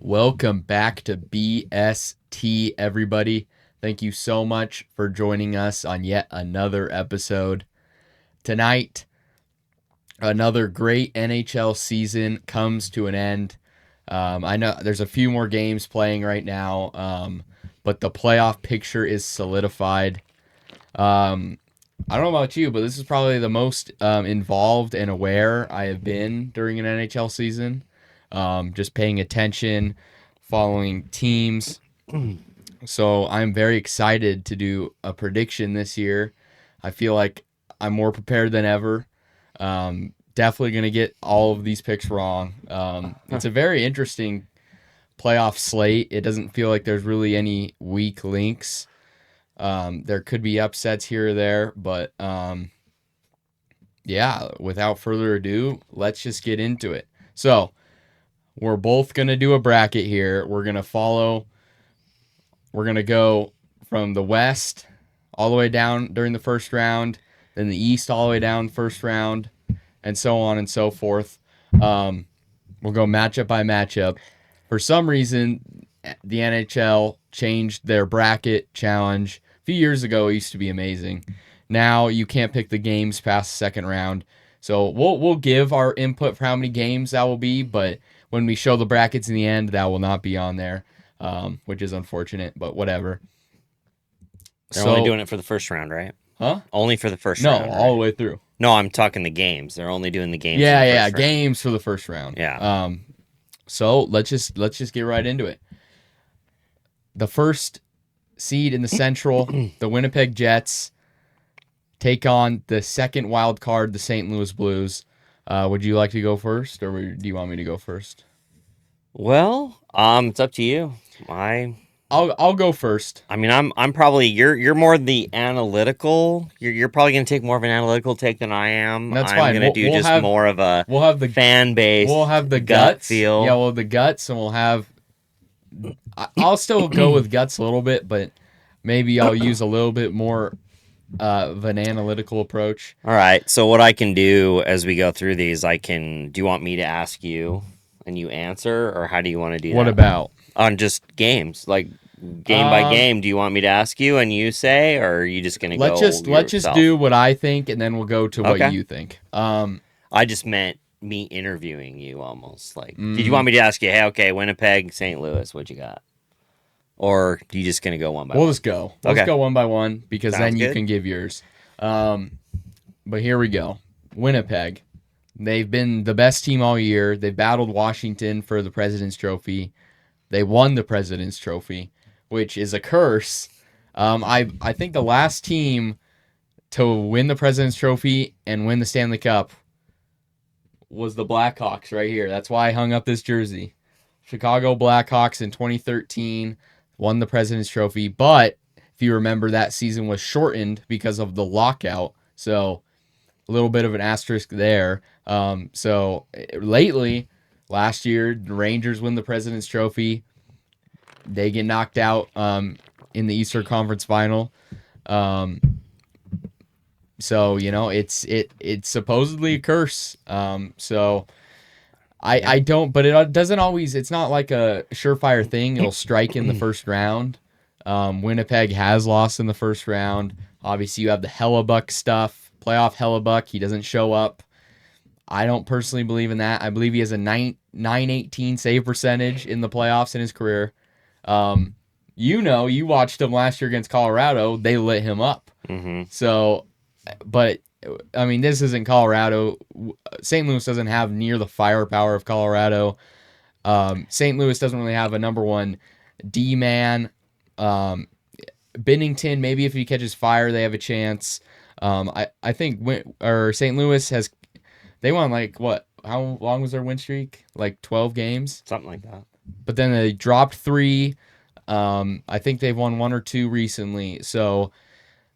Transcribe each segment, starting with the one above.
Welcome back to BST, everybody. Thank you so much for joining us on yet another episode. Tonight, another great NHL season comes to an end. I know there's a few more games playing right now, but the playoff picture is solidified. I don't know about you, but this is probably the most involved and aware I have been during an NHL season. Just paying attention, following teams. So I'm very excited to do a prediction this year. I feel like I'm more prepared than ever. Definitely going to get all of these picks wrong. It's a very interesting playoff slate. It doesn't feel like there's really any weak links. There could be upsets here or there, but yeah, without further ado, let's just get into it. So, we're both going to do a bracket here. We're going to go from the West all the way down during the first round, then the East all the way down the first round, and so on and so forth. We'll go matchup by matchup. For some reason, the NHL changed their bracket challenge. A few years ago, it used to be amazing. Now you can't pick the games past the second round. So we'll give our input for how many games that will be, but when we show the brackets in the end, that will not be on there, which is unfortunate, but whatever. They're only doing it for the first round, right? Huh? Only for the first No, round. all the way through. No, I'm talking the games. They're only doing the games. Yeah, games for the first round. Yeah. So let's just get right into it. The first seed in the Central, the Winnipeg Jets, take on the second wild card, the St. Louis Blues. Would you like to go first, or do you want me to go first? Well, it's up to you. I'll go first. I mean, I'm probably you're more the analytical. You're probably gonna take more of an analytical take than I am. That's I'm fine. gonna do just more of a we'll have the fan base. We'll have the gut guts. feel. Yeah, the guts, and we'll have. I'll still go with guts a little bit, but maybe I'll use a little bit more of an analytical approach. All right. So what I can do as we go through these, do you want me to ask you and you answer, or how do you want to do that? What about? On just games, like game by game, do you want me to ask you and you say, or are you just going to go Let's just do what I think, and then we'll go to what you think. I just meant me interviewing you almost. Like, did you want me to ask you, hey, okay, Winnipeg, St. Louis, what you got? Or are you just going to go one by one? We'll just go. Let's go one by one, because then you can give yours. But here we go. Winnipeg. They've been the best team all year. They battled Washington for the President's Trophy. They won the President's Trophy, which is a curse. I think the last team to win the President's Trophy and win the Stanley Cup was the Blackhawks right here. That's why I hung up this jersey. Chicago Blackhawks in 2013 won the President's Trophy, but if you remember, that season was shortened because of the lockout. So a little bit of an asterisk there. So lately, last year, the Rangers win the President's Trophy. They get knocked out in the Eastern Conference Final. So it's supposedly a curse. So I don't, but it doesn't always. It's not like a surefire thing. It'll strike in the first round. Winnipeg has lost in the first round. Obviously, you have the Hellebuck stuff. Playoff Hellebuck, he doesn't show up. I don't personally believe in that. I believe he has a 918 save percentage in the playoffs in his career. You watched him last year against Colorado. They lit him up. Mm-hmm. So, but I mean, this isn't Colorado. St. Louis doesn't have near the firepower of Colorado. St. Louis doesn't really have a number one D-man. Binnington, maybe if he catches fire, they have a chance. I think St. Louis they won like what? How long was their win streak? Like 12 games? Something like that. But then they dropped 3. I think they've won 1 or 2 recently. So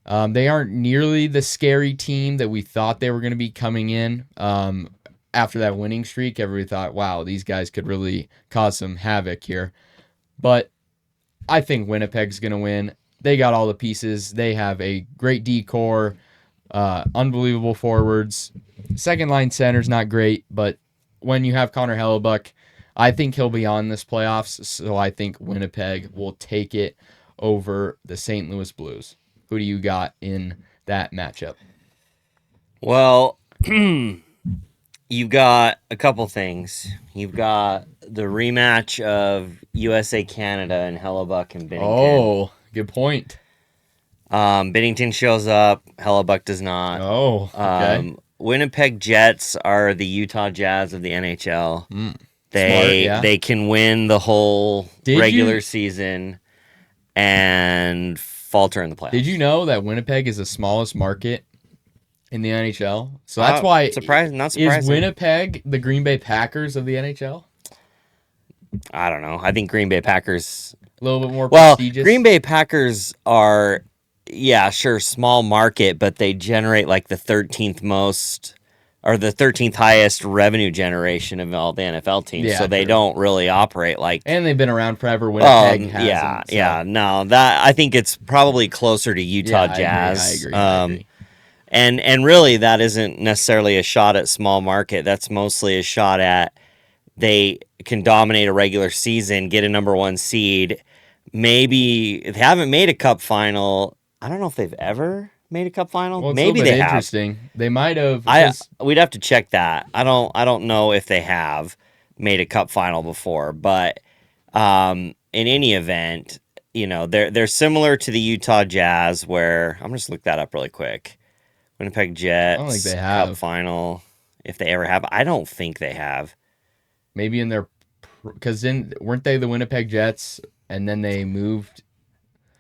they aren't nearly the scary team that we thought they were going to be coming in. After that winning streak, everybody thought, wow, these guys could really cause some havoc here. But I think Winnipeg's going to win. They got all the pieces. They have a great D-core, unbelievable forwards. Second line center's not great, but when you have Connor Hellebuck, I think he'll be on this playoffs, so I think Winnipeg will take it over the St. Louis Blues. Who do you got in that matchup? Well, you've got a couple things. You've got the rematch of USA Canada and Hellebuck and Binnington. Oh, good point. Binnington shows up. Hellebuck does not. Oh, okay. Winnipeg Jets are the Utah Jazz of the NHL. Smart, yeah. They can win the whole Did regular you- season and falter in the playoffs. Did you know that Winnipeg is the smallest market in the NHL? So that's why not surprising. Is Winnipeg the Green Bay Packers of the NHL? I don't know. I think Green Bay Packers A little bit more prestigious. Green Bay Packers are, yeah, sure, small market, but they generate like the 13th most or the 13th highest revenue generation of all the NFL teams. Yeah, so they true. don't really operate like. And they've been around forever. Winnipeg hasn't. Yeah, so. yeah. No, that I think it's probably closer to Utah Jazz. I agree. And really, that isn't necessarily a shot at small market. That's mostly a shot at they can dominate a regular season, get a number one seed. Maybe they haven't made a cup final. I don't know if they've ever made a cup final. Well, it's Maybe a little bit they have. interesting. They might have. We'd have to check that. I don't know if they have made a cup final before, but in any event, you know, they're similar to the Utah Jazz. Where I'm just look that up really quick. Winnipeg Jets. I don't think they have. Cup final. If they ever have, I don't think they have. Maybe in their, because then weren't they the Winnipeg Jets, and then they moved.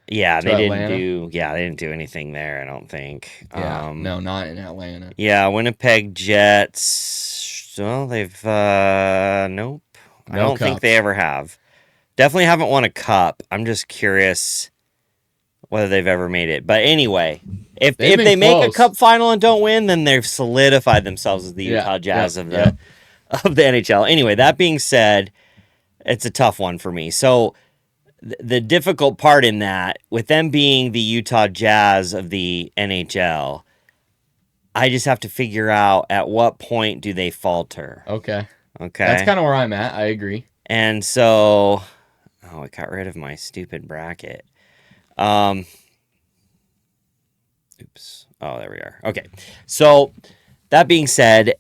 Yeah, to they Atlanta? didn't do. Yeah, they didn't do anything there. I don't think. Yeah, no, not in Atlanta. Yeah, Winnipeg Jets. Well, they've nope. I don't think they ever have. Definitely haven't won a cup. I'm just curious whether they've ever made it. But anyway, if they make a cup final and don't win, then they've solidified themselves as the Utah Jazz of the NHL. Anyway, that being said, it's a tough one for me. So the difficult part in that, with them being the Utah Jazz of the NHL, I just have to figure out at what point do they falter. Okay. That's kind of where I'm at. I agree. And so, I got rid of my stupid bracket. Oops. Oh, there we are. Okay. So, that being said,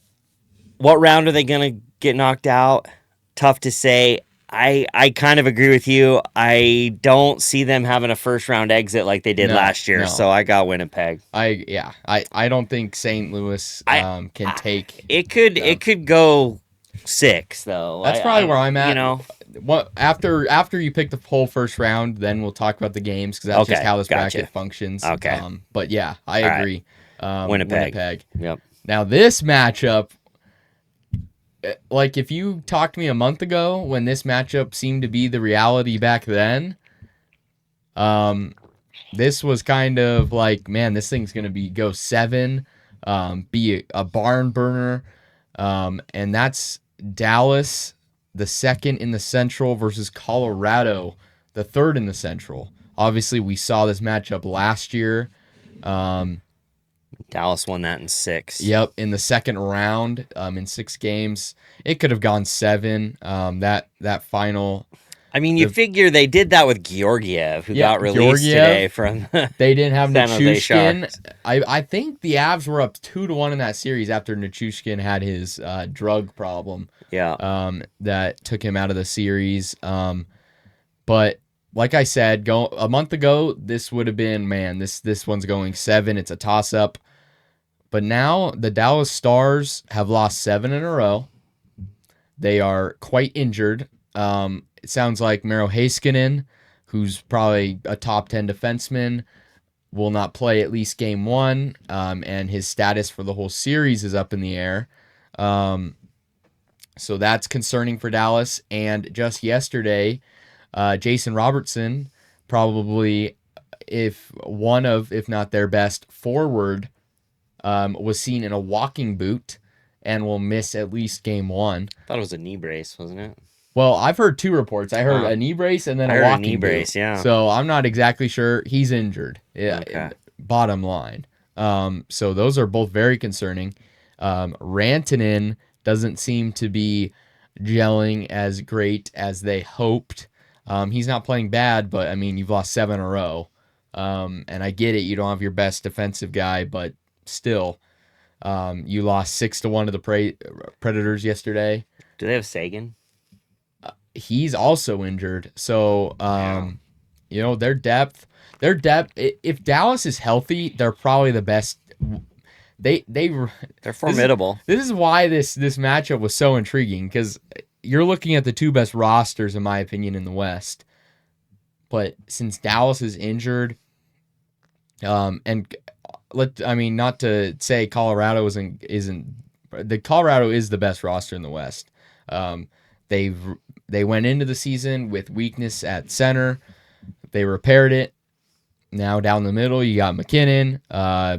what round are they going to get knocked out? Tough to say. I kind of agree with you. I don't see them having a first round exit like they did last year. No. So I got Winnipeg. I don't think St. Louis can take. It could go 6 though. That's probably where I'm at. You know, what after you pick the whole first round, then we'll talk about the games because that's just how this bracket functions. Okay. But yeah, I agree. Winnipeg. Yep. Now this matchup. Like, if you talked to me a month ago when this matchup seemed to be the reality back then, this was kind of like, man, this thing's going to go 7, be a barn burner. And that's Dallas, the 2nd in the Central, versus Colorado, the 3rd in the Central. Obviously, we saw this matchup last year. Dallas won that in 6. Yep, in the second round, in 6 games. It could have gone 7. That final. I mean, you figure they did that with Georgiev, who got released today from. They didn't have Nichushkin. I think the Avs were up 2-1 in that series after Nichushkin had his drug problem. Yeah. That took him out of the series. But like I said, a month ago, this would have been, man, this one's going 7. It's a toss-up. But now the Dallas Stars have lost 7 in a row. They are quite injured. It sounds like Miro Heiskanen, who's probably a top 10 defenseman, will not play at least game 1, and his status for the whole series is up in the air. So that's concerning for Dallas. And just yesterday, Jason Robertson, probably if not their best forward, was seen in a walking boot and will miss at least game 1. I thought it was a knee brace, wasn't it? Well, I've heard 2 reports. I heard a knee brace and then a walking knee brace, boot. yeah. So I'm not exactly sure. He's injured. Yeah. Okay. Bottom line. So those are both very concerning. Rantanen doesn't seem to be gelling as great as they hoped. He's not playing bad, but I mean, you've lost 7 in a row. And I get it, you don't have your best defensive guy, but still, you lost 6-1 to the Predators yesterday. Do they have Sagan? He's also injured, so you know their depth. If Dallas is healthy, they're probably the best. They're formidable. This is why this matchup was so intriguing, because you're looking at the 2 best rosters in my opinion in the West. But since Dallas is injured, and not to say Colorado isn't the Colorado is the best roster in the West. They went into the season with weakness at center. They repaired it. Now down the middle, you got McKinnon,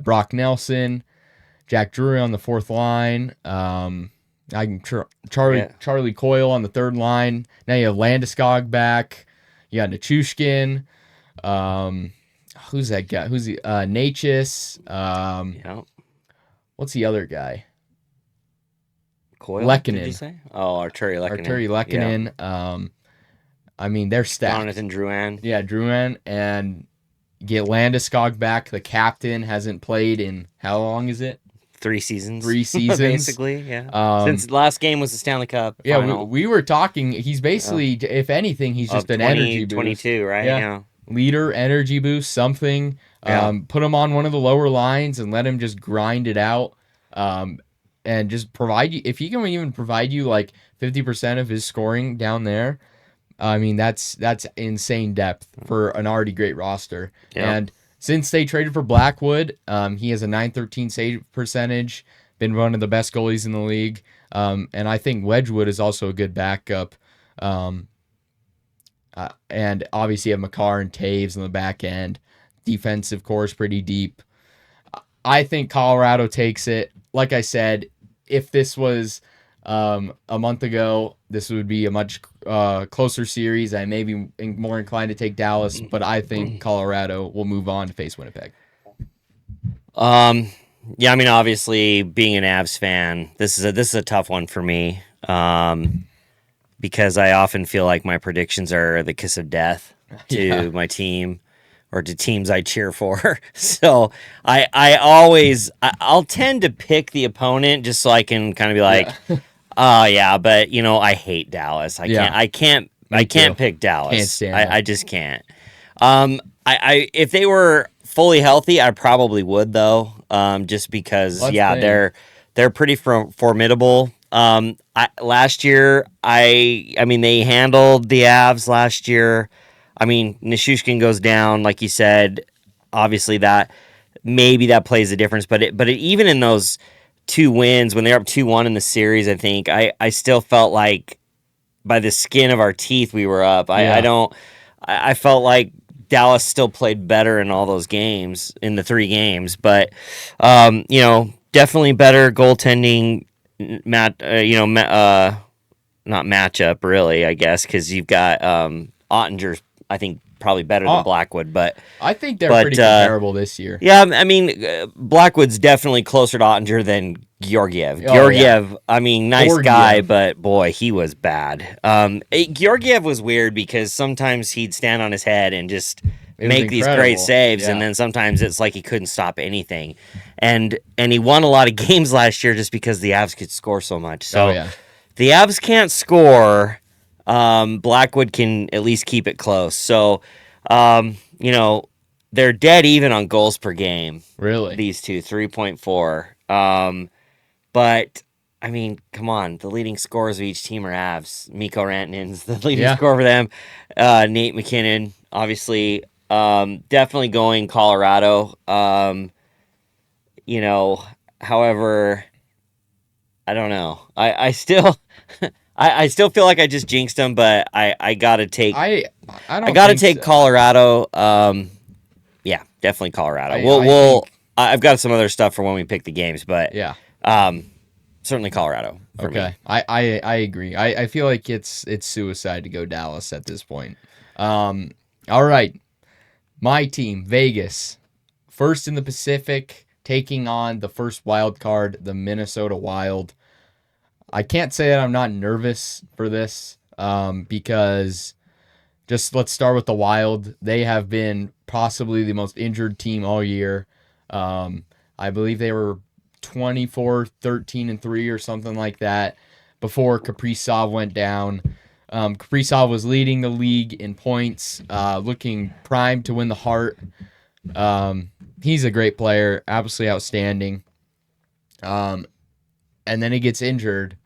Brock Nelson, Jack Drury on the 4th line. Charlie Coyle on the 3rd line. Now you have Landeskog back. You got Nichushkin. Who's that guy? Who's the Natchez? What's the other guy? Coyle? Lehkonen. Did you say? Oh, Arturi Lehkonen. Arturi Lehkonen. Yeah. I mean, they're stacked. Jonathan Drouin. Yeah, Drouin. And get Landeskog back. The captain hasn't played in, how long is it? 3 seasons. 3 seasons. Basically, yeah. Since the last game was the Stanley Cup final. Yeah, we were talking. He's basically, if anything, he's just an energy boost. 22, right? Yeah. Leader, energy boost, something. Put him on one of the lower lines and let him just grind it out. And just provide you, if he can even provide you like 50% of his scoring down there, I mean, that's insane depth for an already great roster. Yeah. And since they traded for Blackwood, he has a .913 save percentage, been one of the best goalies in the league. And I think Wedgwood is also a good backup. And obviously you have Makar and Taves on the back end. Defensive core is pretty deep. I think Colorado takes it. Like I said, if this was a month ago, this would be a much closer series. I may be more inclined to take Dallas, but I think Colorado will move on to face Winnipeg. Yeah, I mean, obviously, being an Avs fan, this is a tough one for me, because I often feel like my predictions are the kiss of death to my team or to teams I cheer for. So I'll tend to pick the opponent just so I can kind of be like, but I hate Dallas. I can't pick Dallas. Can't stand I just can't. If they were fully healthy, I probably would though. Just because they're pretty formidable. Last year, I mean they handled the Avs last year. I mean, Nichushkin goes down, like you said. Obviously, that plays a difference. But even in those 2 wins, when they're up 2-1 in the series, I think I still felt like by the skin of our teeth we were up. I felt like Dallas still played better in all those games, in the 3 games. But definitely better goaltending. Not matchup really, I guess, because you've got Ottinger's, I think, probably better than Blackwood, but I think they're pretty comparable this year. Yeah, I mean, Blackwood's definitely closer to Ottinger than Georgiev. I mean, nice guy, but boy, he was bad. Georgiev was weird because sometimes he'd stand on his head and just make these great saves, and then sometimes it's like he couldn't stop anything. And he won a lot of games last year just because the Avs could score so much. So the Avs can't score. Blackwood can at least keep it close. So, they're dead even on goals per game. Really? These two, 3.4. But, I mean, come on. The leading scorers of each team are Avs. Mikko Rantanen's the leading scorer for them. Nate McKinnon, obviously. Definitely going Colorado. However, I don't know. I still... I still feel like I just jinxed them, but I gotta take. I gotta take Colorado. Definitely Colorado. I've got some other stuff for when we pick the games, but certainly Colorado. For me. I agree. I feel like it's suicide to go Dallas at this point. All right, my team Vegas, first in the Pacific, taking on the first wild card, the Minnesota Wild. I can't say that I'm not nervous for this because just let's start with the Wild. They have been possibly the most injured team all year. I believe they were 24-13-3 or something like that before Kaprizov went down. Kaprizov was leading the league in points, looking primed to win the Hart. He's a great player, absolutely outstanding. And then he gets injured.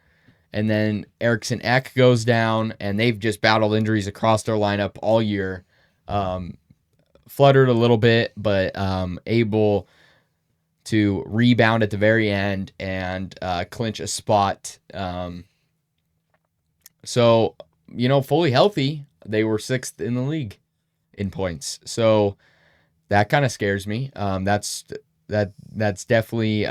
And then Eriksson Ek goes down, and they've just battled injuries across their lineup all year. Fluttered a little bit, but able to rebound at the very end and clinch a spot. So, fully healthy, they were 6th in the league in points. So that kind of scares me. That's definitely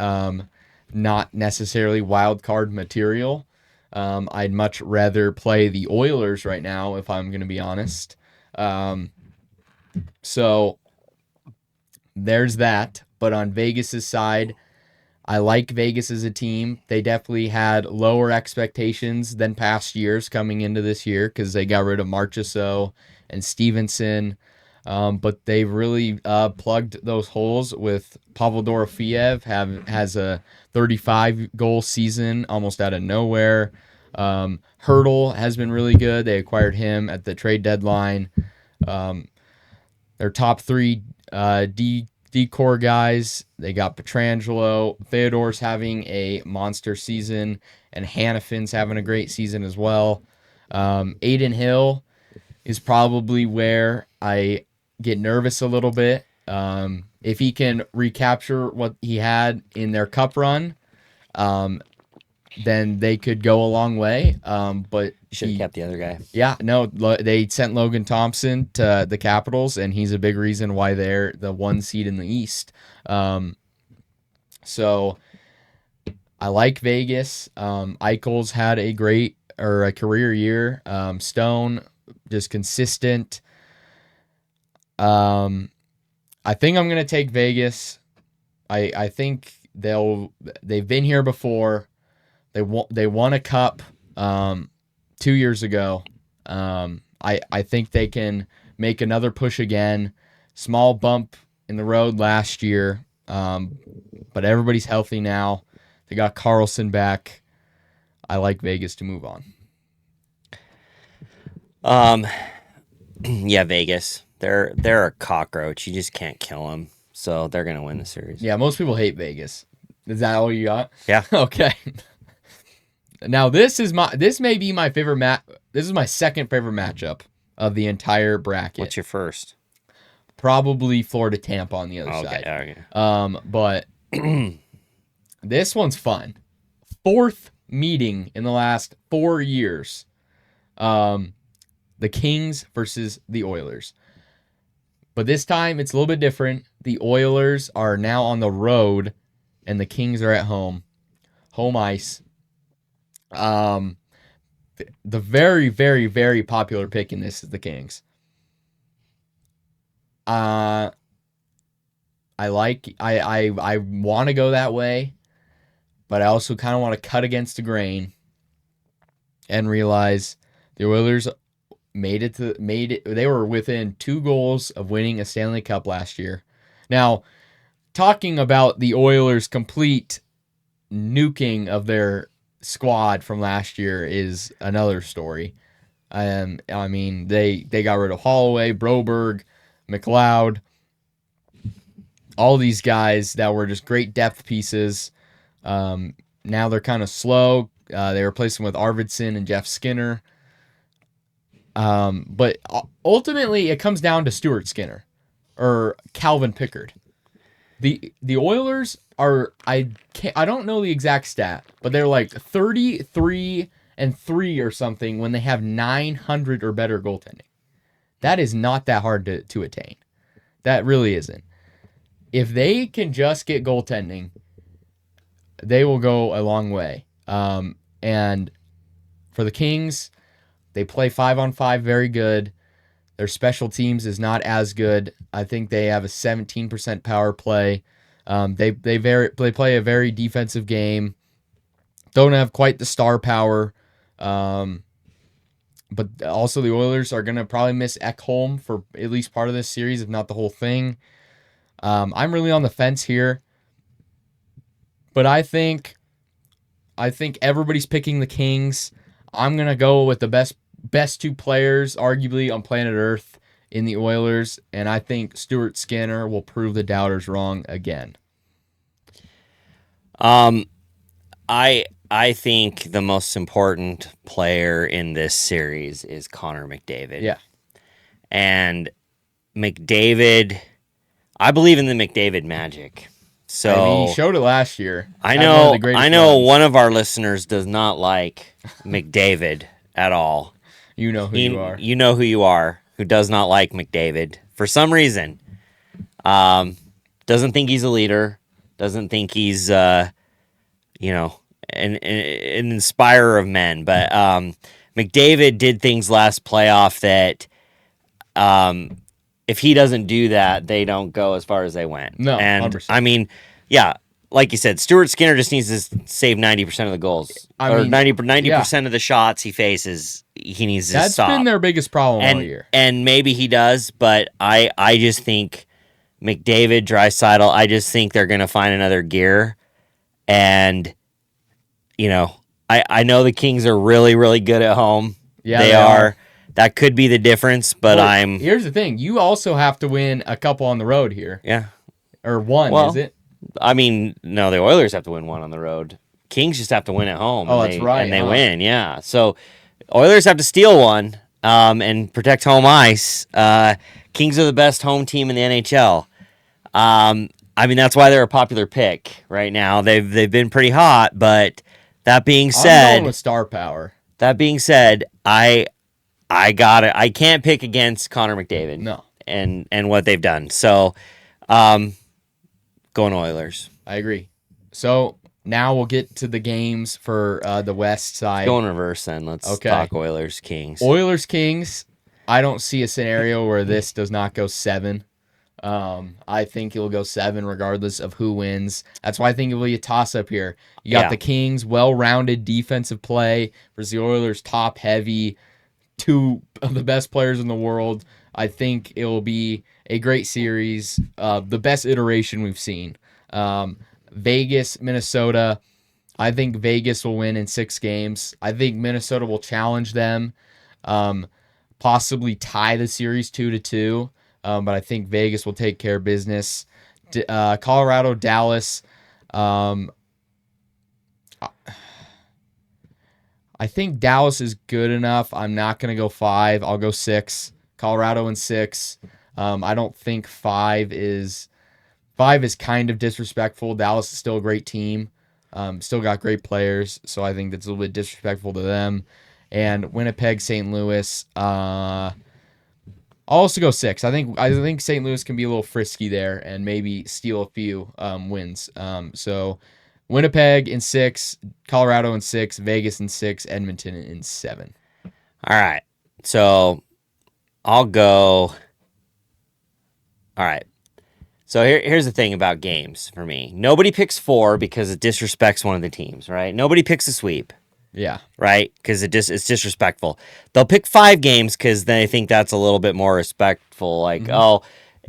not necessarily wild card material. I'd much rather play the Oilers right now, if I'm going to be honest. So there's that. But on Vegas's side, I like Vegas as a team. They definitely had lower expectations than past years coming into this year because they got rid of Marchessault and Stevenson. But they really plugged those holes with Pavel Dorofeev has a 35-goal season almost out of nowhere. Hurdle has been really good. They acquired him at the trade deadline. Their top 3 D-core guys, they got Pietrangelo. Theodore's having a monster season, and Hannafin's having a great season as well. Aiden Hill is probably where I get nervous a little bit. If he can recapture what he had in their cup run, then they could go a long way. But you should have kept the other guy. Yeah, no, they sent Logan Thompson to the Capitals, and he's a big reason why they're the 1 seed in the East. So I like Vegas. Eichel's had a career year. Stone, just consistent. I think I'm gonna take Vegas. I think they've been here before. They won a cup 2 years ago. I think they can make another push again. Small bump in the road last year, but everybody's healthy now. They got Carlson back. I like Vegas to move on. Yeah, Vegas. They're a cockroach. You just can't kill them. So they're gonna win the series. Yeah, most people hate Vegas. Is that all you got? Yeah. Okay. Now this may be my favorite This is my second favorite matchup of the entire bracket. What's your first? Probably Florida Tampa on the other side. Okay. But this one's fun. 4th meeting in the last 4 years. The Kings versus the Oilers. But this time it's a little bit different. The Oilers are now on the road and the Kings are at home. Home ice. The very, very, very popular pick in this is the Kings. I want to go that way, but I also kind of want to cut against the grain and realize the Oilers made it. They were within 2 goals of winning a Stanley Cup last year. Now, talking about the Oilers' complete nuking of their squad from last year is another story. I mean, they got rid of Holloway, Broberg, McLeod, all these guys that were just great depth pieces. Now they're kind of slow. They replaced them with Arvidsson and Jeff Skinner. But ultimately, it comes down to Stuart Skinner or Calvin Pickard. The Oilers are, I don't know the exact stat, but they're like 33-3 or something when they have 900 or better goaltending. That is not that hard to attain. That really isn't. If they can just get goaltending, they will go a long way. And for the Kings, they play 5-on-5 very good. Their special teams is not as good. I think they have a 17% power play. They play a very defensive game. don't have quite the star power. But also the Oilers are going to probably miss Ekholm for at least part of this series, if not the whole thing. I'm really on the fence here. But I think everybody's picking the Kings. I'm going to go with the best two players, arguably, on planet Earth in the Oilers. And I think Stuart Skinner will prove the doubters wrong again. I think the most important player in this series is Connor McDavid. Yeah. And McDavid, I believe in the McDavid magic. So I mean, he showed it last year. I know one of our listeners does not like McDavid at all. You know who you are. You know who you are, who does not like McDavid for some reason. Doesn't think he's a leader. Doesn't think he's an inspirer of men. But McDavid did things last playoff that if he doesn't do that, they don't go as far as they went. No, and 100%. I mean, yeah, like you said, Stuart Skinner just needs to save 90% of the goals. Or 90% of the shots he faces, he needs to stop. That's been their biggest problem all year. And maybe he does, but I just think McDavid, Draisaitl, I just think they're going to find another gear. And, I know the Kings are really, really good at home. Yeah, they are. That could be the difference, but Here's the thing. You also have to win a couple on the road here. Yeah. Or one, is it? I mean, no, the Oilers have to win one on the road. Kings just have to win at home. Oh, that's right. And they win, yeah. So Oilers have to steal one and protect home ice. Kings are the best home team in the NHL. I mean, that's why they're a popular pick right now. They've been pretty hot, but that being said, I'm going with star power. That being said, I got it. I can't pick against Connor McDavid. No. And what they've done. So, going Oilers. I agree. So now we'll get to the games for the West side. Go in reverse then. Let's talk Oilers Kings. Oilers Kings. I don't see a scenario where this does not go 7. I think it'll go 7 regardless of who wins. That's why I think it will be a toss-up here. You got the Kings' well-rounded defensive play versus the Oilers' top-heavy, 2 of the best players in the world. I think it will be a great series, the best iteration we've seen. Vegas, Minnesota. I think Vegas will win in 6 games. I think Minnesota will challenge them, possibly tie the series 2-2. But I think Vegas will take care of business. Colorado, Dallas. I think Dallas is good enough. I'm not going to go 5. I'll go 6. Colorado in 6. I don't think 5 is kind of disrespectful. Dallas is still a great team. Still got great players, so I think that's a little bit disrespectful to them. And Winnipeg, St. Louis. I'll also go 6. I think St. Louis can be a little frisky there and maybe steal a few wins. So Winnipeg in 6, Colorado in 6, Vegas in 6, Edmonton in 7. All right. So I'll go. All right. So here's the thing about games for me. Nobody picks 4 because it disrespects one of the teams, right? Nobody picks a sweep. Yeah. Right? Because it's disrespectful. They'll pick 5 games because they think that's a little bit more respectful. Like,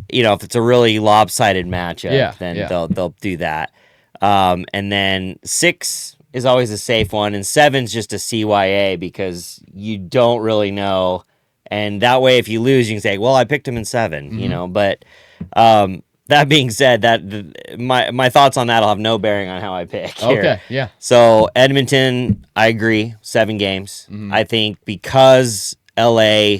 if it's a really lopsided matchup, then they'll do that. And then 6 is always a safe one, and 7's just a CYA because you don't really know. And that way, if you lose, you can say, "Well, I picked him in 7," But that being said, my thoughts on that will have no bearing on how I pick here. Okay, yeah. So Edmonton, I agree, 7 games. I think because LA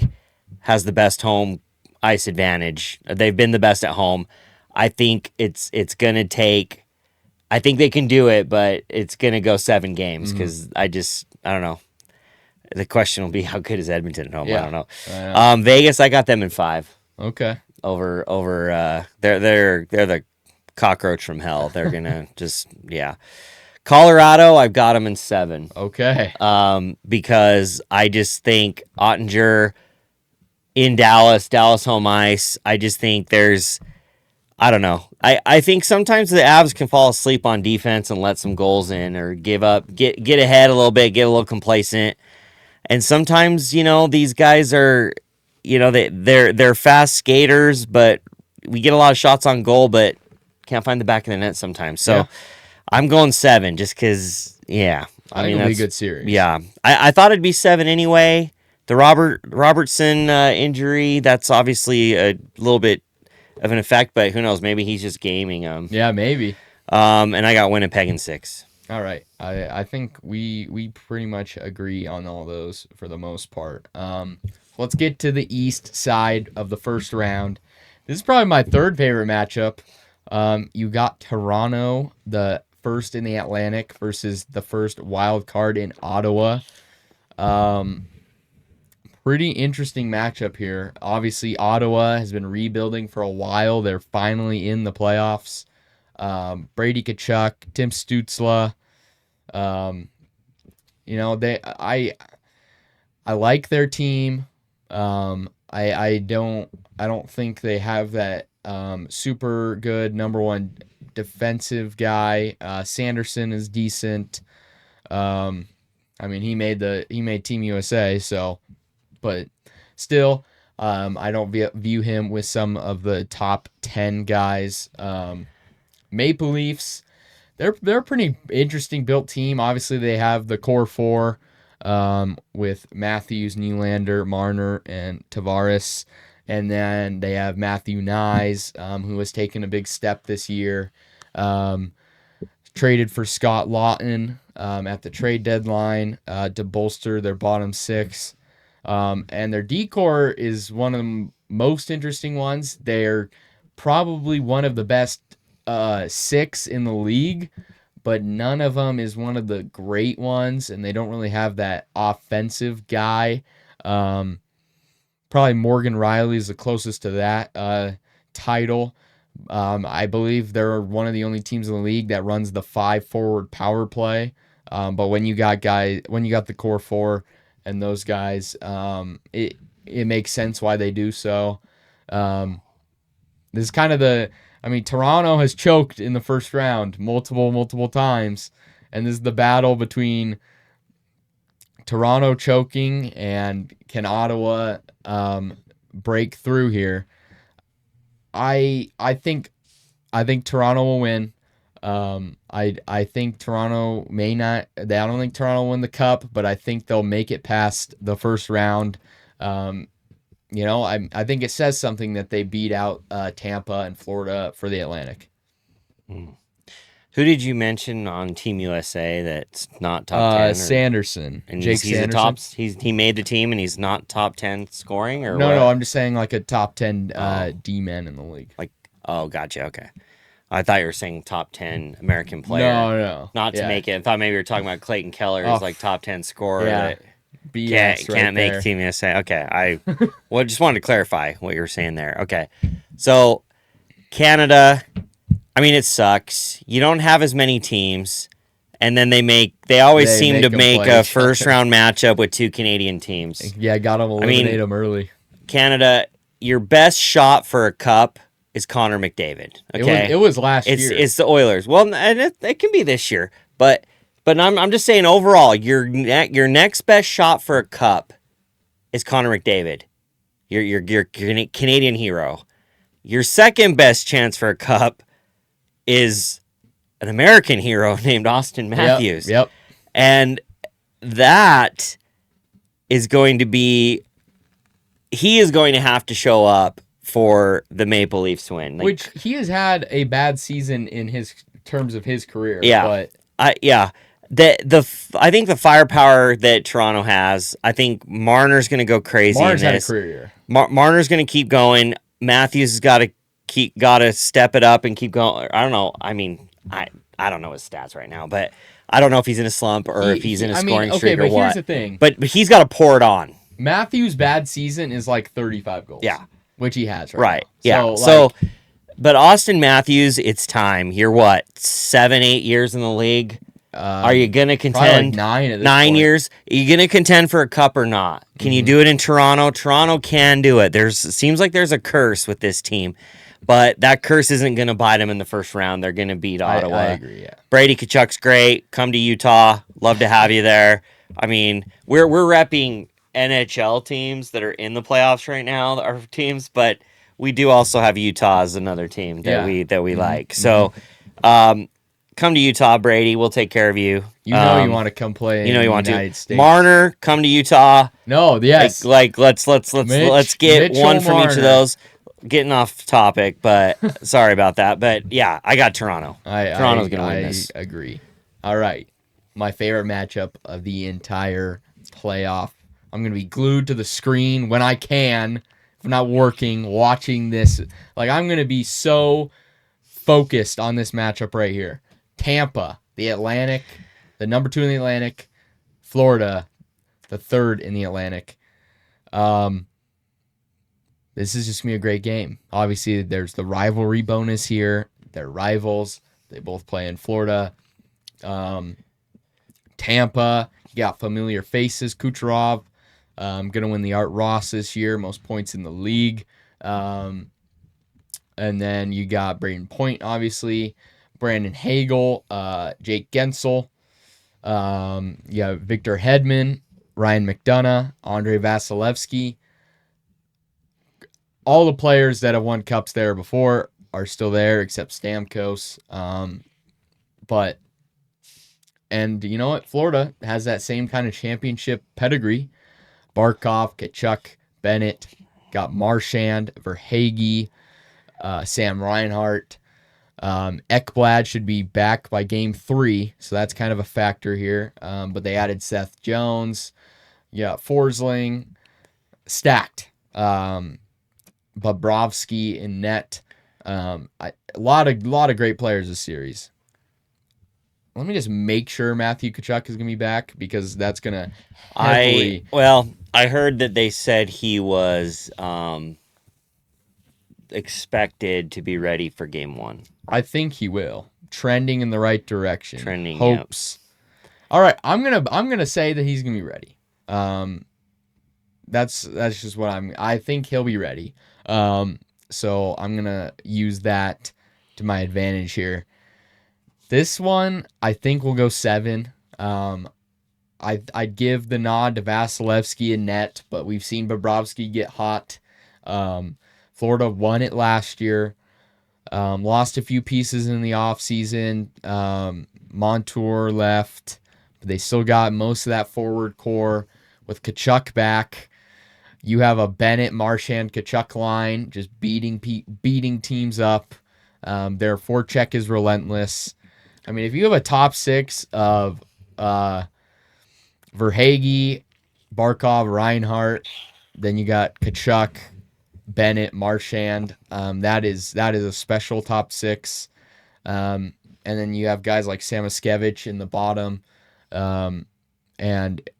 has the best home ice advantage, they've been the best at home. I think it's gonna take. I think they can do it, but it's gonna go 7 games because I don't know. The question will be how good is Edmonton at home? Yeah. I don't know. Vegas, I got them in 5. Okay. Over they're the cockroach from hell. They're gonna Colorado, I've got them in 7. Okay. Because I just think Ottinger in Dallas home ice. I just think I don't know. I think sometimes the Avs can fall asleep on defense and let some goals in, or give up, get ahead a little bit, get a little complacent. And sometimes, these guys are, they're fast skaters, but we get a lot of shots on goal, but can't find the back of the net sometimes. So I'm going 7 just because, I mean, it'll be a good series. Yeah. I thought it'd be 7 anyway. The Robertson injury, that's obviously a little bit of an effect, but who knows? Maybe he's just gaming them. Yeah, maybe. And I got Winnipeg in 6. All right. I think we pretty much agree on all those for the most part. Let's get to the east side of the first round. This is probably my third favorite matchup. You got Toronto, the first in the Atlantic, versus the first wild card in Ottawa. Pretty interesting matchup here. Obviously, Ottawa has been rebuilding for a while. They're finally in the playoffs. Brady Tkachuk, Tim Stützle. I like their team. I don't think they have that super good number one defensive guy. Sanderson is decent. He made Team USA, so. But still, I don't view him with some of the top 10 guys. Maple Leafs, they're a pretty interesting built team. Obviously, they have the core 4 with Matthews, Nylander, Marner, and Tavares. And then they have Matthew Nyes, who has taken a big step this year. Traded for Scott Lawton at the trade deadline to bolster their bottom 6. And their decor is one of the most interesting ones. They're probably one of the best 6 in the league, but none of them is one of the great ones, and they don't really have that offensive guy. Probably Morgan Riley is the closest to that title. I believe they're one of the only teams in the league that runs the 5-forward power play. But when you got the core 4 and those guys, it makes sense why they do so. This is kind of Toronto has choked in the first round multiple times, and this is the battle between Toronto choking and can Ottawa break through here. I think Toronto will win. I think Toronto may not. I don't think Toronto will win the cup, but I think they'll make it past the first round. I think it says something that they beat out Tampa and Florida for the Atlantic. Who did you mention on Team USA that's not top 10? Sanderson. And Jake Sanderson. He made the team and he's not top 10 scoring, or no, what? No, I'm just saying like a top 10 D-man in the league. Gotcha. Okay. I thought you were saying top 10 American player. No. Not to make it. I thought maybe you were talking about Clayton Keller as top 10 scorer. Yeah. That can't make Team USA. Okay. I just wanted to clarify what you were saying there. Okay. So Canada, it sucks. You don't have as many teams, and then they always seem to make a first round matchup with 2 Canadian teams. Yeah, got them eliminate them early. Canada, your best shot for a cup is Connor McDavid. Okay, it was last year. It's the Oilers. Well, and it can be this year, but I'm just saying overall, your next best shot for a cup is Connor McDavid, your Canadian hero. Your second best chance for a cup is an American hero named Austin Matthews. Yep. And that is going to be, he is going to have to show up for the Maple Leafs win. Which he has had a bad season in his terms of his career. Yeah. But I think the firepower that Toronto has, I think Marner's going to go crazy. Marner's had a career year. Marner's going to keep going. Matthews has got to step it up and keep going. I don't know. I don't know his stats right now, but I don't know if he's in a slump or if he's in a scoring streak or what. Here's the thing. But he's got to pour it on. Matthews' bad season is like 35 goals. Yeah. Which he has right now. Yeah. So but Austin Matthews, it's time. You're what, 7-8 years in the league? Are you gonna Probably contend? like 9 at this 9 years. Are you gonna contend for a cup or not? Can you do it in Toronto? Toronto can do it. Seems like there's a curse with this team, but that curse isn't gonna bite them in the first round. They're gonna beat Ottawa. I agree. Yeah. Brady Tkachuk's great. Come to Utah. Love to have you there. I mean, we're repping NHL teams that are in the playoffs right now, our teams, but we do also have Utah as another team that we like. So, come to Utah, Brady. We'll take care of you. You want to come play in the United States. Marner, come to Utah. No, yes. Let's get Mitchell one from Marner. each of those. Getting off topic, but sorry about that. But yeah, I got Toronto. Toronto's going to win this. I agree. All right. My favorite matchup of the entire playoff. I'm going to be glued to the screen when I can. If I'm not working, watching this. Like, I'm going to be so focused on this matchup right here. Tampa, the Atlantic, the number 2 in the Atlantic. Florida, the 3rd in the Atlantic. This is just going to be a great game. Obviously, there's the rivalry bonus here. They're rivals. They both play in Florida. Tampa, you got familiar faces. Kucherov, going to win the Art Ross this year, most points in the league. And then you got Braden Point, obviously. Brandon Hagel, Jake Gensel. You have Victor Hedman, Ryan McDonough, Andrei Vasilevsky. All the players that have won cups there before are still there, except Stamkos. And you know what? Florida has that same kind of championship pedigree. Barkov, Tkachuk, Bennett, got Marchand, Verhaeghe, Sam Reinhart. Ekblad should be back by game 3, so that's kind of a factor here. But they added Seth Jones. Yeah, Forsling. Stacked. Bobrovsky in net. A lot of great players this series. Let me just make sure Matthew Tkachuk is going to be back, because that's going to heavily... I heard that they said he was expected to be ready for game 1. I think he will. Trending in the right direction. Hopes. Yep. All right, I'm gonna say that he's gonna be ready. That's just what I think he'll be ready. So I'm gonna use that to my advantage here. This one, I think we'll go 7. I'd give the nod to Vasilevsky in net, but we've seen Bobrovsky get hot. Florida won it last year. Lost a few pieces in the offseason. Montour left, but they still got most of that forward core. With Tkachuk back, you have a Bennett, Marchand, Tkachuk line just beating teams up. Their forecheck is relentless. I mean, if you have a top 6 of Verhaeghe, Barkov, Reinhart, then you got Tkachuk, Bennett, Marchand. That is a special top 6. And then you have guys like Samoskevich in the bottom. And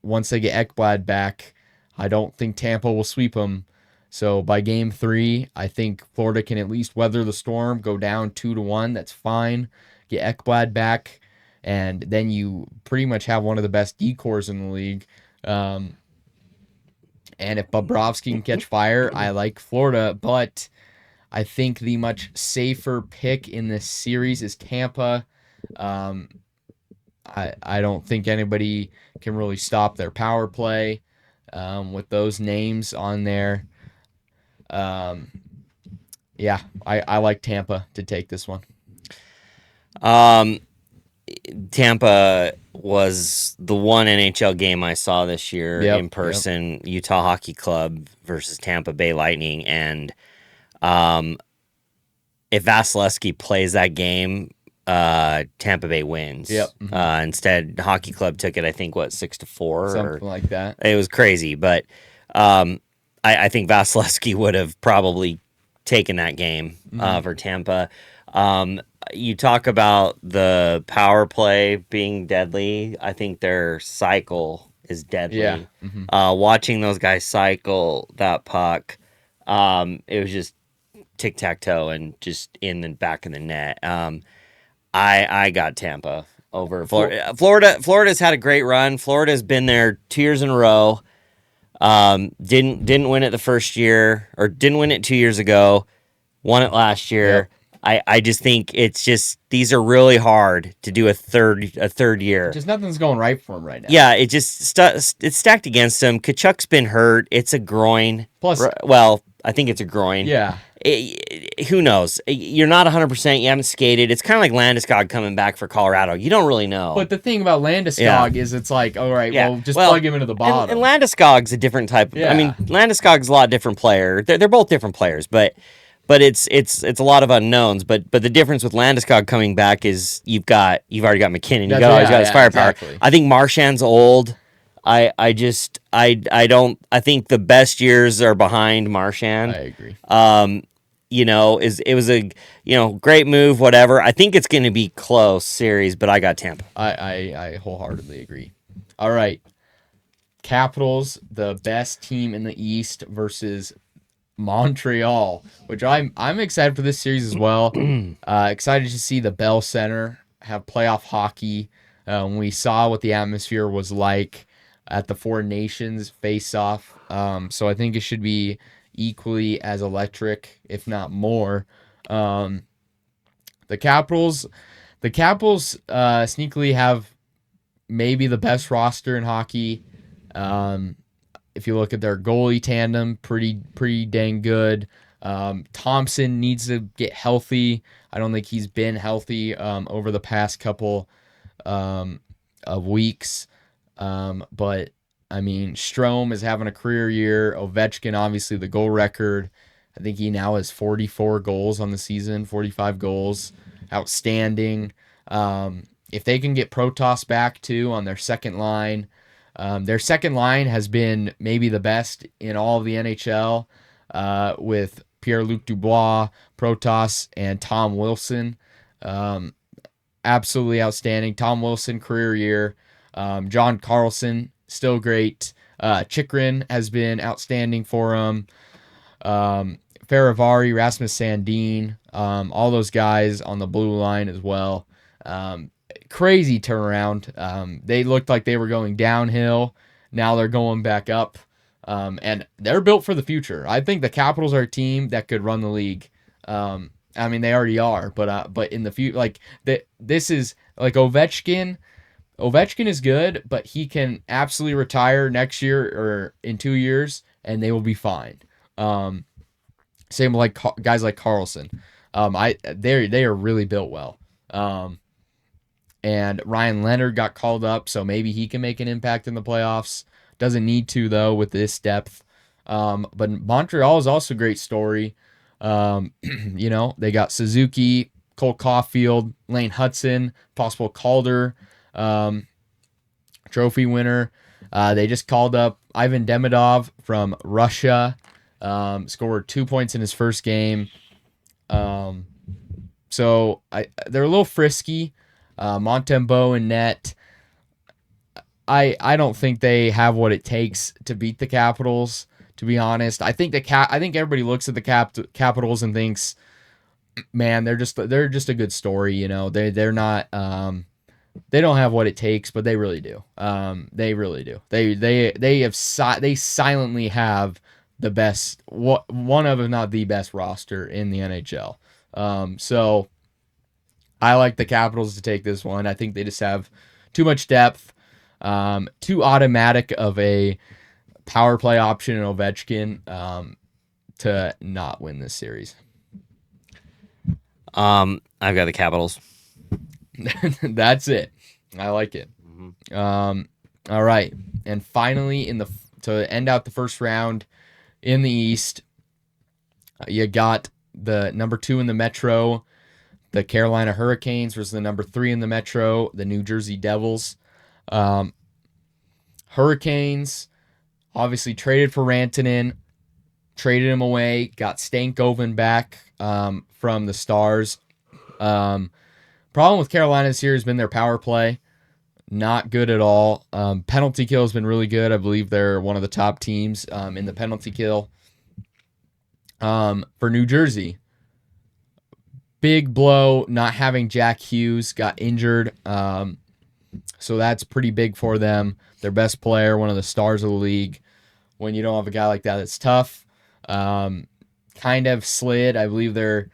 once they get Ekblad back, I don't think Tampa will sweep them. So by game 3, I think Florida can at least weather the storm, go down 2-1. That's fine. Get Ekblad back, and then you pretty much have one of the best decors in the league. And if Bobrovsky can catch fire, I like Florida, but I think the much safer pick in this series is Tampa. I don't think anybody can really stop their power play with those names on there. I like Tampa to take this one. Tampa was the one NHL game I saw this year in person. Yep. Utah Hockey Club versus Tampa Bay Lightning, and if Vasilevsky plays that game, Tampa Bay wins. Yep. Mm-hmm. Instead, Hockey Club took it, I think, 6-4, something like that. It was crazy, but I think Vasilevsky would have probably taken that game for Tampa. You talk about the power play being deadly. I think their cycle is deadly. Yeah. Mm-hmm. Watching those guys cycle that puck, it was just tic-tac-toe and just in the back of the net. I got Tampa. over Florida. Florida's had a great run. Florida's been there 2 years in a row. Didn't win it the first year, or didn't win it 2 years ago. Won it last year. Yep. I just think it's just, these are really hard to do a third year. Just nothing's going right for him right now. Yeah, it just it's stacked against him. Kachuk's been hurt. It's a groin. Plus, well, I think it's a groin. Yeah. Who knows? You're not 100%. You haven't skated. It's kind of like Landeskog coming back for Colorado. You don't really know. But the thing about Landeskog is it's like, all right, well, just plug him into the bottom. And Landeskog's a different type. I mean, Landeskog's a lot different player. They're both different players, but it's a lot of unknowns. But the difference with Landeskog coming back is you've already got McKinnon. You've always got his firepower. Exactly. I think Marchand's old. I think the best years are behind Marchand. I agree. It was a great move, whatever. I think it's going to be close series, but I got Tampa. I wholeheartedly agree. All right, Capitals, the best team in the East versus Montreal, which I'm excited for this series as well. Excited to see the Bell Center have playoff hockey. We saw what the atmosphere was like at the Four Nations face-off. So I think it should be equally as electric, if not more. The Capitals sneakily have maybe the best roster in hockey. If you look at their goalie tandem, pretty dang good. Thompson needs to get healthy. I don't think he's been healthy over the past couple of weeks. But I mean, Strome is having a career year. Ovechkin, obviously the goal record. I think he now has 44 goals on the season, 45 goals. Outstanding. If they can get Protas back too on their second line, has been maybe the best in all of the NHL, with Pierre-Luc Dubois, Protas, and Tom Wilson. Absolutely outstanding. Tom Wilson, career year. John Carlson, still great. Chikrin has been outstanding for him. Faravari, Rasmus Sandin, all those guys on the blue line as well. Crazy turnaround. They looked like they were going downhill. Now they're going back up. And they're built for the future. I think the Capitals are a team that could run the league. I mean, they already are, but in the future, this is like Ovechkin. Ovechkin is good, but he can absolutely retire next year or in 2 years, and they will be fine. Same like guys like Carlson. They are really built well. And Ryan Leonard got called up, so maybe he can make an impact in the playoffs. Doesn't need to though with this depth. But Montreal is also a great story. They got Suzuki, Cole Caulfield, Lane Hudson, possible Calder. Trophy winner. They just called up Ivan Demidov from Russia. Scored 2 points in his first game. So they're a little frisky. Montembeault and net. I don't think they have what it takes to beat the Capitals, to be honest. I think everybody looks at the Capitals and thinks, man, they're just a good story, They're not they don't have what it takes, but they really do. They really do. They silently have the best, one of, if not the best roster in the NHL. So I like the Capitals to take this one. I think they just have too much depth, too automatic of a power play option in Ovechkin to not win this series. I've got the Capitals. That's it. I like it. Mm-hmm. All right, and finally, to end out the first round in the East, you got the number 2 in the Metro, the Carolina Hurricanes, versus the number 3 in the Metro, the New Jersey Devils. Hurricanes obviously traded for Rantanen, traded him away, got Stankoven back from the Stars. Problem with Carolina this year has been their power play. Not good at all. Penalty kill has been really good. I believe they're one of the top teams in the penalty kill. For New Jersey, big blow not having Jack Hughes, got injured. So that's pretty big for them. Their best player, one of the stars of the league. When you don't have a guy like that, it's tough. Kind of slid. I believe they're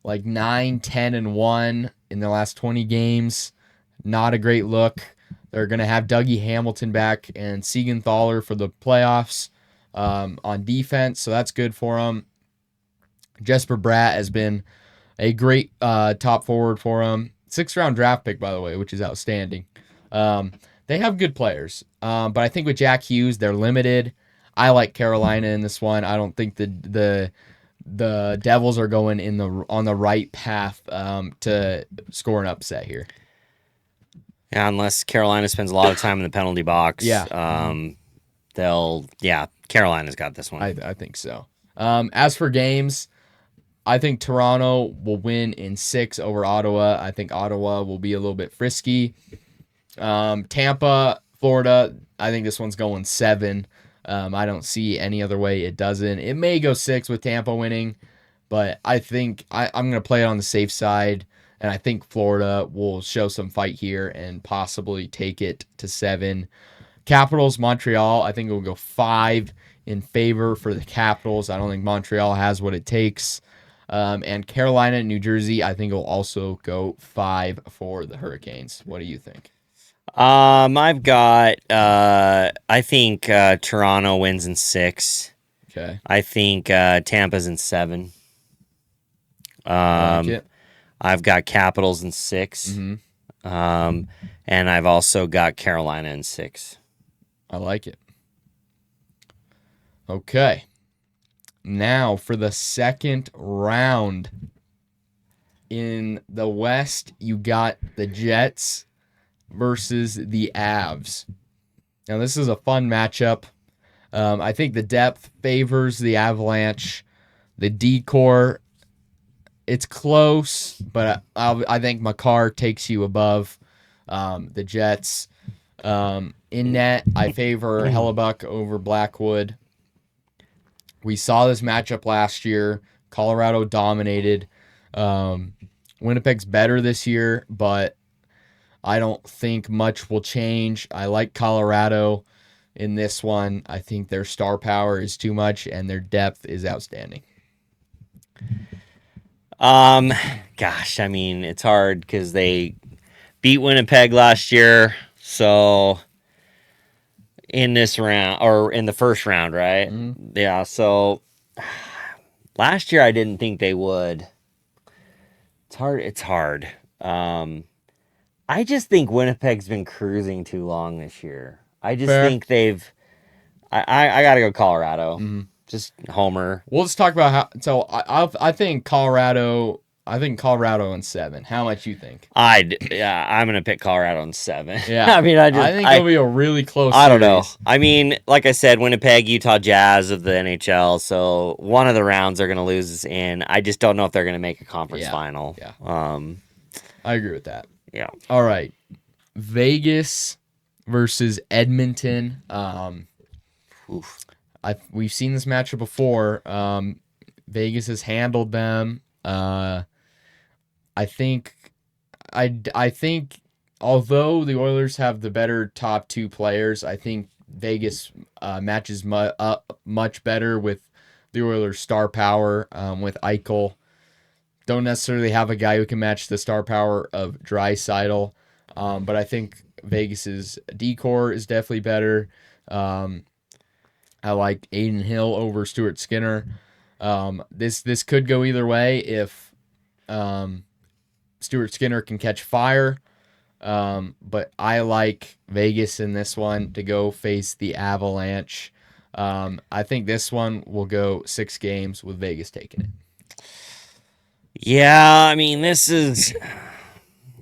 like 9-10-1 in the last 20 games. Not a great look. They're going to have Dougie Hamilton back and Siegenthaler for the playoffs on defense, so that's good for them. Jesper Bratt has been a great top forward for them. 6th-round draft pick, by the way, which is outstanding. They have good players, but I think with Jack Hughes, they're limited. I like Carolina in this one. I don't think the Devils are going on the right path to score an upset here. Yeah, unless Carolina spends a lot of time in the penalty box. Yeah. Carolina's got this one. I think so. As for games, I think Toronto will win in 6 over Ottawa. I think Ottawa will be a little bit frisky. Tampa, Florida, I think this one's going 7. I don't see any other way it doesn't. It may go 6 with Tampa winning, but I think I'm going to play it on the safe side, and I think Florida will show some fight here and possibly take it to 7. Capitals, Montreal, I think it will go 5 in favor for the Capitals. I don't think Montreal has what it takes. And Carolina, New Jersey, I think it will also go 5 for the Hurricanes. What do you think? I've got, I think Toronto wins in 6. Okay. I think Tampa's in 7. I like it. I've got Capitals in 6. And I've also got Carolina in 6. I like it. Okay. Now for the second round. In the West, you got the Jets versus the Avs. Now, this is a fun matchup. I think the depth favors the Avalanche. The decor, it's close, but I think Makar takes you above the Jets. In net, I favor Hellebuck over Blackwood. We saw this matchup last year. Colorado dominated. Winnipeg's better this year, but I don't think much will change. I like Colorado in this one. I think their star power is too much, and their depth is outstanding. Gosh, I mean, it's hard because they beat Winnipeg last year, so in this round, or in the first round, right? Mm-hmm. Yeah, so last year I didn't think they would. It's hard. I just think Winnipeg's been cruising too long this year. I just think they've. I gotta go Colorado. Mm-hmm. Just homer. We'll just talk about how. So I think Colorado. I think Colorado in 7. How much you think? I'm gonna pick Colorado in 7. Yeah, I mean, I think it'll be a really close. I don't know. I mean, like I said, Winnipeg, Utah Jazz of the NHL. So one of the rounds they're gonna lose is in. I just don't know if they're gonna make a conference final. Yeah. I agree with that. Yeah. All right. Vegas versus Edmonton. We've seen this matchup before. Vegas has handled them. I think although the Oilers have the better top 2 players, I think Vegas matches much better with the Oilers' star power with Eichel. Don't necessarily have a guy who can match the star power of Draisaitl, but I think Vegas's decor is definitely better. I like Aiden Hill over Stuart Skinner. This could go either way if Stuart Skinner can catch fire, but I like Vegas in this one to go face the Avalanche. I think this one will go 6 games with Vegas taking it. Yeah, I mean, this is...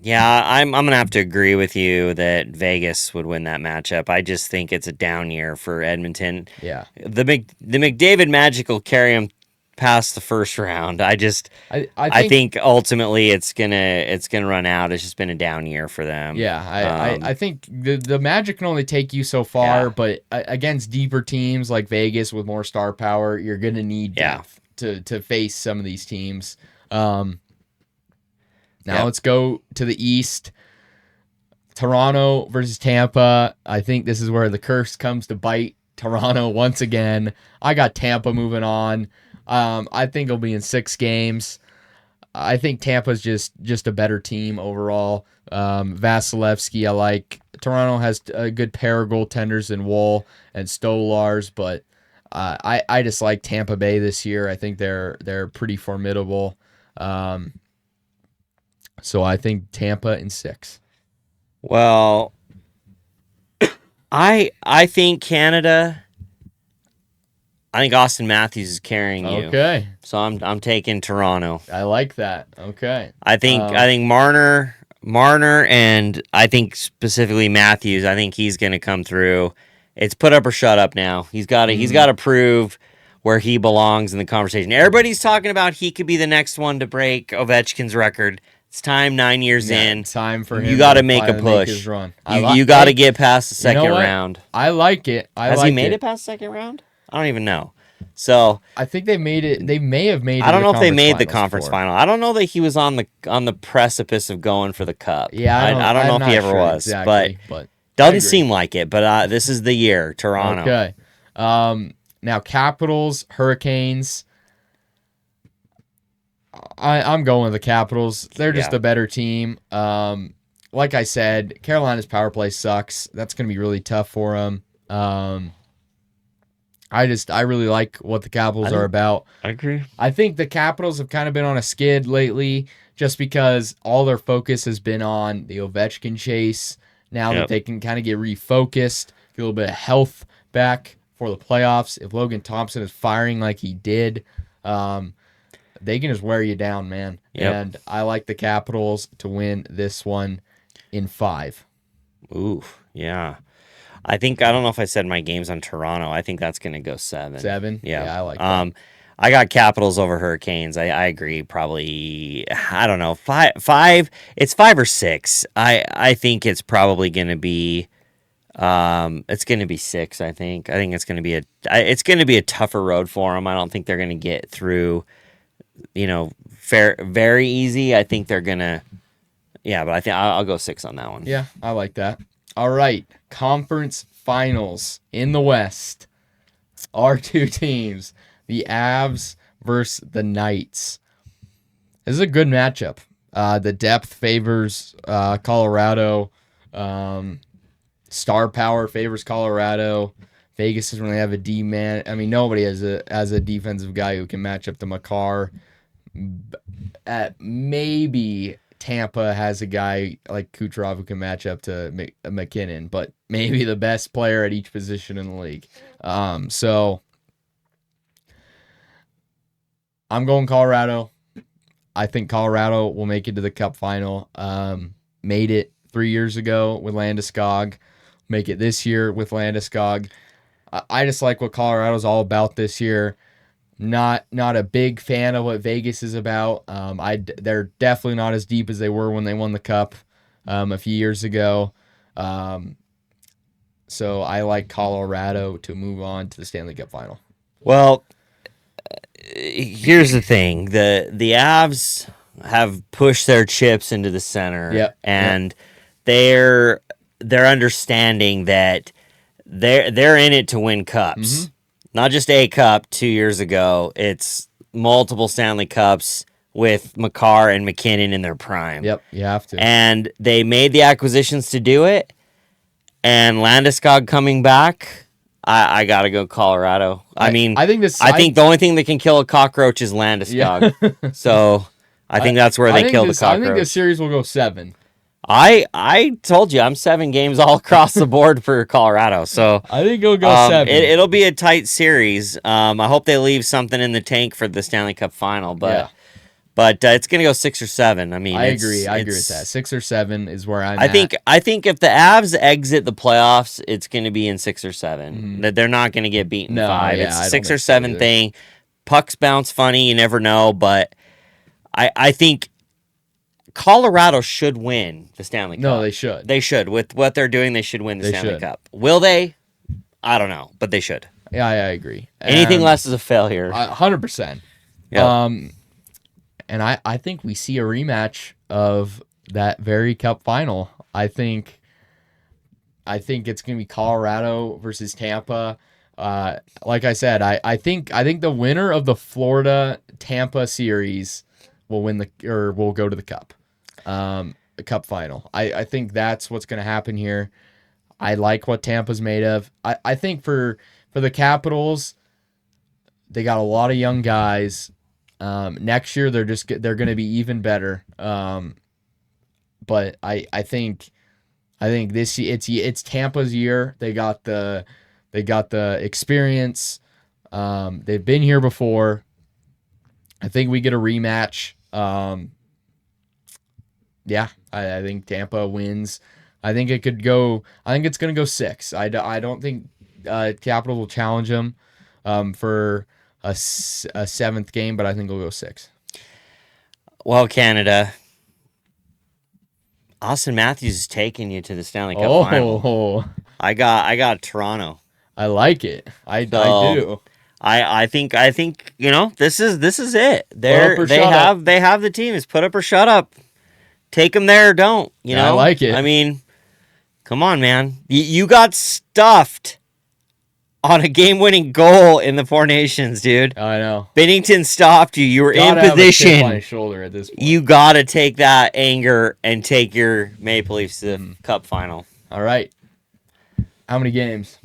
Yeah, I'm going to have to agree with you that Vegas would win that matchup. I just think it's a down year for Edmonton. Yeah. The McDavid Magic will carry him past the first round. I think ultimately it's gonna run out. It's just been a down year for them. Yeah, I think the Magic can only take you so far, but against deeper teams like Vegas with more star power, you're gonna need depth to face some of these teams. Now let's go to the East. Toronto versus Tampa. I think this is where the curse comes to bite Toronto once again. I got Tampa moving on. I think it'll be in 6 games. I think Tampa's just a better team overall. Vasilevsky, I like. Toronto has a good pair of goaltenders in Woll and Stolars, but I just like Tampa Bay this year. I think they're pretty formidable. So I think Tampa in 6. Well, I think Canada. I think Austin Matthews is carrying you. Okay. So I'm taking Toronto. I like that. Okay. I think Marner, and I think specifically Matthews. I think he's going to come through. It's put up or shut up now. He's got to prove where he belongs in the conversation. Everybody's talking about he could be the next one to break Ovechkin's record. It's time. 9 years in. Time for him. You got to make a push. You got to get past the second round. I like it. Has he made it past the second round? I don't even know. So I think they made it. They may have made it. I don't know if they made the conference final. I don't know that he was on the precipice of going for the cup. Yeah, I don't know if he ever was, exactly, but doesn't seem like it. But this is the year, Toronto. Okay. Now Capitals, Hurricanes. I'm going with the Capitals. They're just a better team. Like I said, Carolina's power play sucks. That's going to be really tough for them. I really like what the Capitals are about. I agree. I think the Capitals have kind of been on a skid lately just because all their focus has been on the Ovechkin chase. Now that they can kind of get refocused, get a little bit of health back for the playoffs. If Logan Thompson is firing like he did, they can just wear you down, man. Yep. And I like the Capitals to win this one in 5. Ooh, yeah. I don't know if I said my game's on Toronto. I think that's going to go 7. 7? Yeah. I like that. I got Capitals over Hurricanes. I agree. Probably, I don't know, 5. It's 5 or 6. I think it's probably going to be, it's going to be 6. I think it's going to be a tougher road for them. I don't think they're going to get through, very easy. I think they're going to, but I think I'll go 6 on that one. Yeah, I like that. All right, conference finals in the West. Our 2 teams, the Avs versus the Knights. This is a good matchup. The depth favors Colorado. Star power favors Colorado. Vegas doesn't really have a D-man. I mean, nobody has a defensive guy who can match up to Makar. Maybe Tampa has a guy like Kucherov who can match up to McKinnon, but maybe the best player at each position in the league. So I'm going Colorado. I think Colorado will make it to the Cup final. Made it 3 years ago with Landeskog. Make it this year with Landeskog. I just like what Colorado's all about this year. Not a big fan of what Vegas is about. They're definitely not as deep as they were when they won the Cup a few years ago. So I like Colorado to move on to the Stanley Cup final. Well, here's the thing: the Avs have pushed their chips into the center, and they're understanding that they're in it to win cups. Mm-hmm. Not just a cup 2 years ago. It's multiple Stanley Cups with Makar and McKinnon in their prime. Yep, you have to. And they made the acquisitions to do it. And Landeskog coming back, I got to go Colorado. I think the only thing that can kill a cockroach is Landeskog. Yeah. So I think that's where they kill the cockroach. I think this series will go 7. I told you I'm 7 games all across the board for Colorado, so I think it'll go 7. It'll be a tight series. I hope they leave something in the tank for the Stanley Cup final, but it's gonna go 6 or 7. I mean, I agree with that. 6 or 7 is where I'm. I think if the Avs exit the playoffs, it's gonna be in 6 or 7. Mm-hmm. That they're not gonna get beaten 5. It's a 6 or 7 thing. Pucks bounce funny, you never know, but I think Colorado should win the Stanley Cup. No, they should. They should. With what they're doing, they should win the Stanley Cup. Will they? I don't know, but they should. Yeah, I agree. Anything less is a failure. 100%. Yeah. And I think we see a rematch of that very Cup final. I think it's going to be Colorado versus Tampa. Like I said, I think the winner of the Florida Tampa series will will go to the Cup, the Cup final. I think that's what's going to happen here. I like what Tampa's made of. I think for the Capitals, they got a lot of young guys. Next year they're going to be even better. But I think this it's Tampa's year. They got the experience. They've been here before. I think we get a rematch. Yeah, I think Tampa wins. I think it could go. I think it's going to go 6. I don't think Capital will challenge them for a 7th game, but I think it'll go 6. Well, Canada, Austin Matthews is taking you to the Stanley Cup final. I got Toronto. I like it. I do. I think this is it. They have the team. It's put up or shut up. Take them there or don't. I like it. I mean, come on, man. You got stuffed on a game-winning goal in the Four Nations, dude. I know. Bennington stopped you. You were in position. Have a chip on his shoulder at this point. You got to take that anger and take your Maple Leafs to the Cup final. All right. How many games?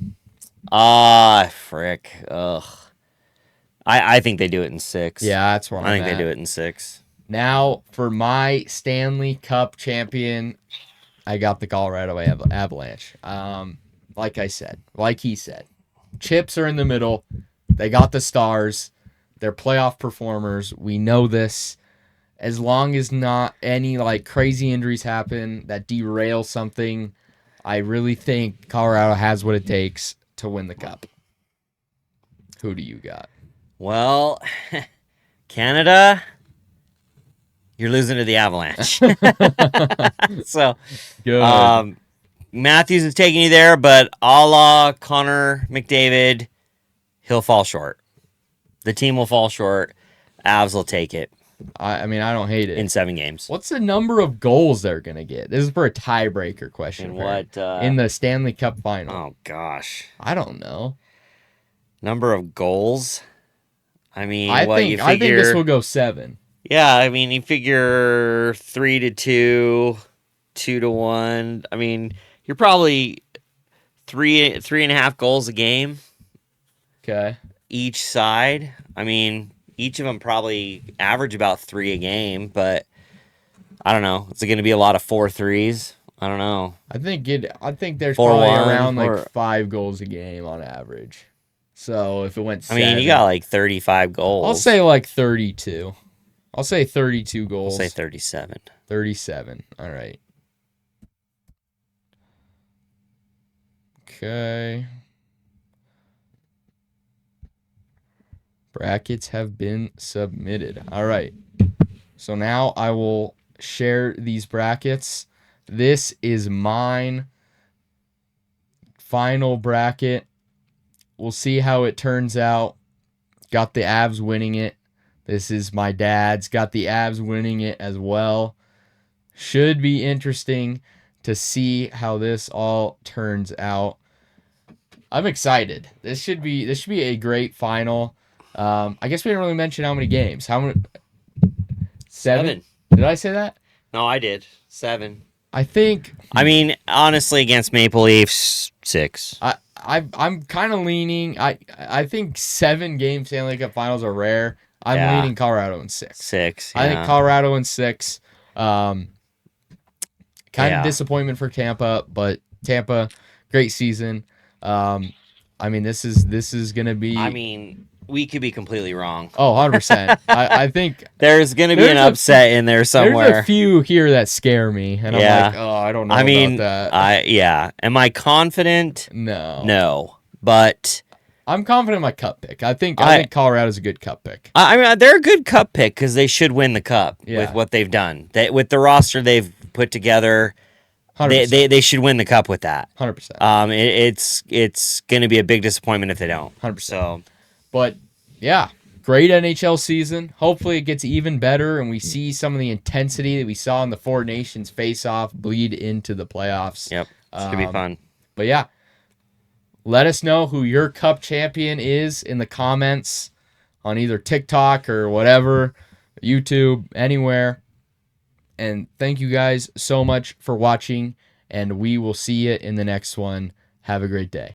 Frick. Ugh. I think they do it in 6. Yeah, that's where I think they do it in 6. Now, for my Stanley Cup champion, I got the Colorado Avalanche. Like he said, chips are in the middle. They got the stars. They're playoff performers. We know this. As long as not any crazy injuries happen that derail something, I really think Colorado has what it takes to win the Cup. Who do you got? Well, Canada, you're losing to the Avalanche. So, good. Matthews is taking you there, but a la Connor McDavid, he'll fall short. The team will fall short. Avs will take it. I mean, I don't hate it. In 7 games. What's the number of goals they're going to get? This is for a tiebreaker question. In the Stanley Cup final. Oh, gosh. I don't know. Number of goals? I mean, I think this will go 7. Yeah, I mean, you figure 3-2, 2-1. I mean, you're probably 3.5 goals a game. Okay. Each side. I mean, each of them probably average about 3 a game, but I don't know. Is it going to be a lot of 4-3s? I don't know. I think there's probably around 5 goals a game on average. So if it went 7, I mean, you got 35 goals. I'll say 32. I'll say 32 goals. I'll say 37. 37. All right. Okay. Brackets have been submitted. All right. So now I will share these brackets. This is mine. Final bracket. We'll see how it turns out. Got the Avs winning it. This is my dad's. Got the Avs winning it as well. Should be interesting to see how this all turns out. I'm excited. This should be a great final. I guess we didn't really mention how many games. How many? 7? Did I say that? No, I did. 7. I think. I mean, honestly, against Maple Leafs, 6. I'm kind of leaning. I think 7-game Stanley Cup Finals are rare. I'm leaning Colorado in 6. 6. Yeah. I think Colorado in 6. Kind of disappointment for Tampa, but Tampa, great season. I mean, this is gonna be. I mean, we could be completely wrong. Oh, 100%. I think there's gonna be an upset in there somewhere. There's a few here that scare me, and I'm like, oh, I don't know about that. Am I confident? No. But I'm confident in my cup pick. I think Colorado's a good cup pick. I mean, they're a good cup pick because they should win the cup with what they've done. With the roster they've put together, they should win the cup with that. 100%. It's going to be a big disappointment if they don't. 100%. So, but yeah, great NHL season. Hopefully it gets even better and we see some of the intensity that we saw in the Four Nations face-off bleed into the playoffs. Yep, it's going to be fun. But yeah, let us know who your Cup champion is in the comments on either TikTok or whatever, YouTube, anywhere. And thank you guys so much for watching, and we will see you in the next one. Have a great day.